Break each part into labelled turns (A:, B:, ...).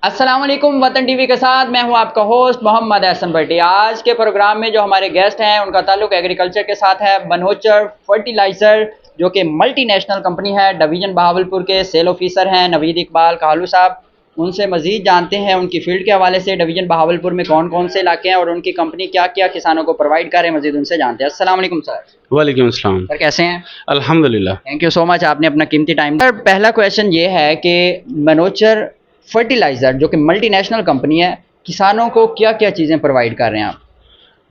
A: अस्सलाम वालेकुम वतन टीवी के साथ मैं हूं आपका होस्ट मोहम्मद एहसन भट्टी। आज के प्रोग्राम में जो हमारे गेस्ट हैं उनका ताल्लुक एग्रीकल्चर के साथ है। मनोचर फर्टिलाइज़र जो कि मल्टीनेशनल कंपनी है, डिवीज़न बहावलपुर के सेल ऑफिसर हैं नवीद इकबाल कालू साहब। उनसे मज़ीद जानते हैं उनकी फील्ड के हवाले से डिवीज़न बहावलपुर में कौन कौन से इलाके हैं और उनकी कंपनी क्या क्या किसानों को प्रोवाइड कर रहे हैं। मज़ीद उनसे जानते हैं। अस्सलाम वालेकुम सर।
B: वालेकुम अस्सलाम।
A: सर कैसे हैं?
B: अल्हम्दुलिल्लाह।
A: थैंक यू सो मच, आपने अपना कीमती टाइम। सर पहला क्वेश्चन ये है कि मनोचर फर्टिलाइज़र जो कि मल्टीनेशनल कंपनी है, किसानों को क्या क्या चीज़ें प्रोवाइड कर रहे हैं आप?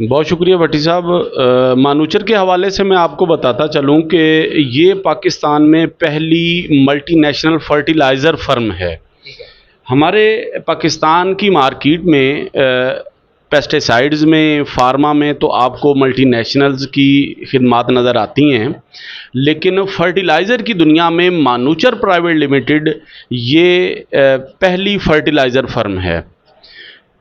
B: बहुत शुक्रिया भट्टी साहब। मानूचर के हवाले से मैं आपको बताता चलूं कि ये पाकिस्तान में पहली मल्टीनेशनल फर्टिलाइज़र फर्म है। हमारे पाकिस्तान की मार्केट में पेस्टिसाइड्स में, फार्मा में तो आपको मल्टीनेशनल्स की खिदमात नज़र आती हैं, लेकिन फर्टिलाइज़र की दुनिया में मानूचर प्राइवेट लिमिटेड ये पहली फर्टिलाइज़र फर्म है।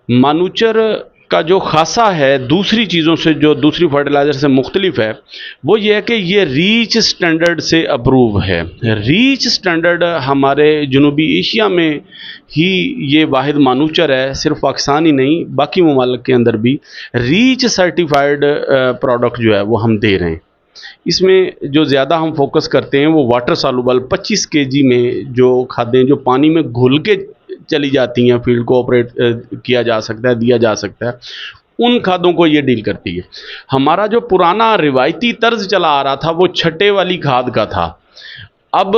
B: मानूचर का जो खासा है दूसरी चीज़ों से, जो दूसरी फर्टिलाइज़र से मुख्तलिफ है, वो ये है कि ये रीच स्टैंडर्ड से अप्रूव है। रीच स्टैंडर्ड हमारे जनूबी एशिया में ही ये वाहिद मानूचर है, सिर्फ पाकिस्तान ही नहीं बाकी ममालिक के अंदर भी रीच सर्टिफाइड प्रोडक्ट जो है वो हम दे रहे हैं। इसमें जो ज़्यादा हम फोकस करते हैं वो वाटर सॉल्युबल 25 kg में जो खादें जो पानी में घुल के चली जाती हैं, फील्ड को ऑपरेट किया जा सकता है, दिया जा सकता है, उन खादों को ये डील करती है। हमारा जो पुराना रिवायती तर्ज चला आ रहा था वो छट्टे वाली खाद का था। अब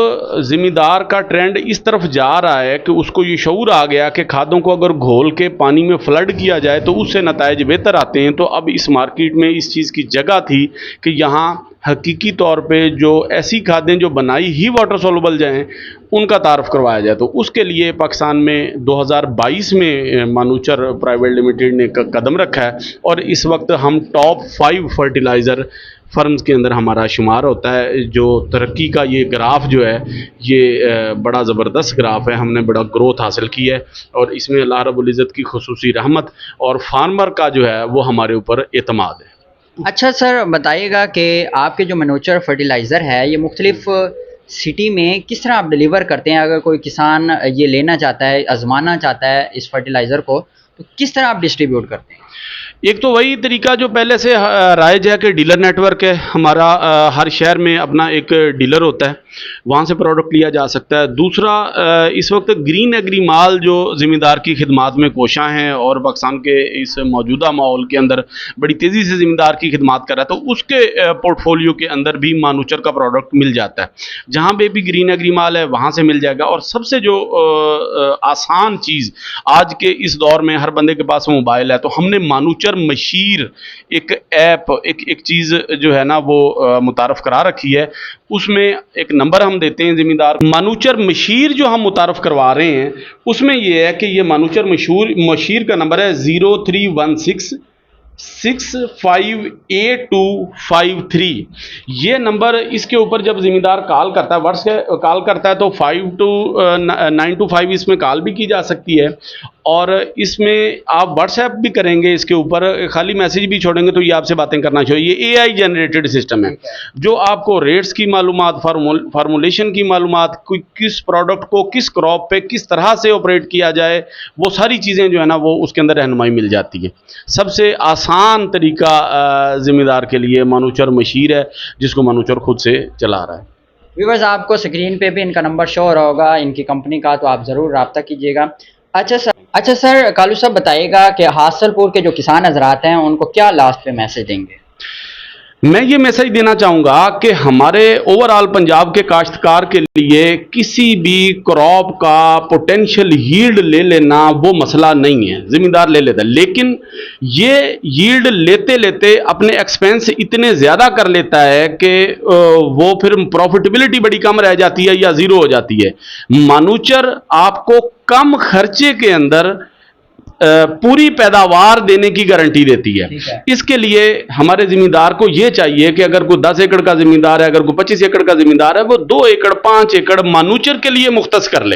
B: ज़िम्मेदार का ट्रेंड इस तरफ जा रहा है कि उसको ये शऊर आ गया कि खादों को अगर घोल के पानी में फ्लड किया जाए तो उससे नताइज बेहतर आते हैं। तो अब इस मार्केट में इस चीज़ की जगह थी कि यहाँ हकीकी तौर पे जो ऐसी खादें जो बनाई ही वाटर सॉल्युबल जाएँ उनका तारफ़ करवाया जाए। तो उसके लिए पाकिस्तान में 2022 में मानूचर प्राइवेट लिमिटेड ने कदम रखा है और इस वक्त हम टॉप 5 फर्टिलाइज़र फर्म्स के अंदर हमारा शुमार होता है। जो तरक्की का ये ग्राफ जो है ये बड़ा ज़बरदस्त ग्राफ है, हमने बड़ा ग्रोथ हासिल की है और इसमें अल्लाह रब्बुल इज़्ज़त की खुसूसी रहमत और फार्मर का जो है वो हमारे ऊपर एतमाद है।
A: अच्छा सर बताइएगा कि आपके जो मनोचर फर्टिलाइज़र है ये मुख्तलिफ सिटी में किस तरह आप डिलीवर करते हैं? अगर कोई किसान ये लेना चाहता है, आजमाना चाहता है इस फर्टिलाइज़र को, तो किस तरह आप डिस्ट्रीब्यूट करते हैं?
B: एक तो वही तरीका जो पहले से राइज है कि डीलर नेटवर्क है हमारा। हर शहर में अपना एक डीलर होता है, वहाँ से प्रोडक्ट लिया जा सकता है। दूसरा, इस वक्त ग्रीन एग्री माल जो ज़िम्मेदार की खिदमात में कोशा हैं और पाकिस्तान के इस मौजूदा माहौल के अंदर बड़ी तेज़ी से ज़िम्मेदार की खिदमात कर रहा है, तो उसके पोर्टफोलियो के अंदर भी मानूचर का प्रोडक्ट मिल जाता है। जहाँ पे भी ग्रीन एग्री माल है वहाँ से मिल जाएगा। और सबसे जो आसान चीज़ आज के इस दौर में हर बंदे के पास मोबाइल है, तो हमने मानूचर मशीर एक ऐप एक चीज़ जो है ना वो मुतारफ़ करा रखी है। उसमें एक नंबर हम देते हैं ज़िम्मेदार। मानूचर मशीर जो हम मुतारफ़ करवा रहे हैं उसमें ये है कि ये मानूचर मशीर का नंबर है 0316 658253। ये नंबर, इसके ऊपर जब ज़िम्मेदार कॉल करता है, कॉल करता है तो 52925 इसमें कॉल भी की जा सकती है। और इसमें आप व्हाट्सएप भी करेंगे, इसके ऊपर खाली मैसेज भी छोड़ेंगे तो ये आपसे बातें करना चाहिए। ये AI जनरेटेड सिस्टम है जो आपको रेट्स की मालूमात, फार्मूलेशन की मालूमात, किस प्रोडक्ट को किस क्रॉप पे किस तरह से ऑपरेट किया जाए, वो सारी चीज़ें जो है ना वो उसके अंदर रहनुमाई मिल जाती है। सबसे आसान तरीका ज़िम्मेदार के लिए मानूचर मशीर है जिसको मानूचर खुद से चला रहा है।
A: व्यूअर्स आपको स्क्रीन पे भी इनका नंबर शो हो रहा होगा इनकी कंपनी का, तो आप ज़रूर रब्ता कीजिएगा। अच्छा सर कालू साहब बताइएगा कि हासलपुर के जो किसान हजरात हैं उनको क्या लास्ट पे मैसेज देंगे?
B: मैं ये मैसेज देना चाहूँगा कि हमारे ओवरऑल पंजाब के काश्तकार के लिए किसी भी क्रॉप का पोटेंशियल यील्ड ले लेना वो मसला नहीं है, ज़िम्मेदार ले लेता है। लेकिन ये यील्ड लेते लेते अपने एक्सपेंस इतने ज़्यादा कर लेता है कि वो फिर प्रॉफिटेबिलिटी बड़ी कम रह जाती है या ज़ीरो हो जाती है। मानूचर आपको कम खर्चे के अंदर पूरी पैदावार देने की गारंटी देती है। इसके लिए हमारे ज़िम्मेदार को ये चाहिए कि अगर कोई 10 एकड़ का ज़िम्मेदार है, अगर कोई 25 एकड़ का ज़िम्मेदार है, वो 2 एकड़ 5 एकड़ मानूचर के लिए मुख्तस कर ले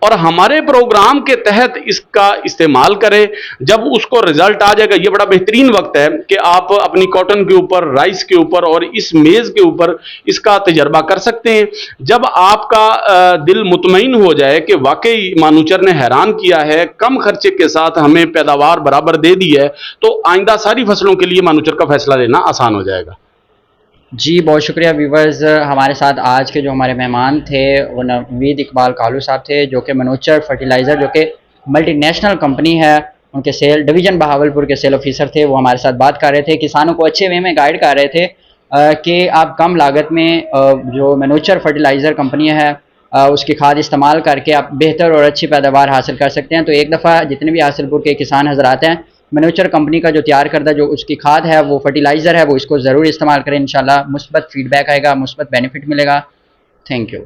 B: और हमारे प्रोग्राम के तहत इसका इस्तेमाल करें। जब उसको रिजल्ट आ जाएगा, ये बड़ा बेहतरीन वक्त है कि आप अपनी कॉटन के ऊपर, राइस के ऊपर और इस मेज के ऊपर इसका तजर्बा कर सकते हैं। जब आपका दिल मुतमईन हो जाए कि वाकई मानूचर ने हैरान किया है, कम खर्चे के साथ हमें पैदावार बराबर दे दी है, तो आइंदा सारी फसलों के लिए मानूचर का फैसला लेना आसान हो जाएगा।
A: जी बहुत शुक्रिया व्यूवर्स। हमारे साथ आज के जो हमारे मेहमान थे वो नवीद इकबाल कालू साहब थे, जो कि मनोचर फर्टिलाइज़र जो कि मल्टीनेशनल कंपनी है, उनके सेल डिवीज़न बहावलपुर के सेल ऑफिसर थे। वो हमारे साथ बात कर रहे थे, किसानों को अच्छे वे में गाइड कर रहे थे कि आप कम लागत में जो मनोचर फर्टिलाइज़र कंपनी है उसकी खाद इस्तेमाल करके आप बेहतर और अच्छी पैदावार हासिल कर सकते हैं। तो एक दफ़ा जितने भी हासिलपुर के किसान हजरात हैं, मनोचर कंपनी का जो तैयार करदा जो उसकी खाद है, वो फर्टिलाइज़र है, वो इसको ज़रूर इस्तेमाल करें। इंशाल्लाह मुस्बत फीडबैक आएगा, मुस्बत बेनिफिट मिलेगा। Thank you.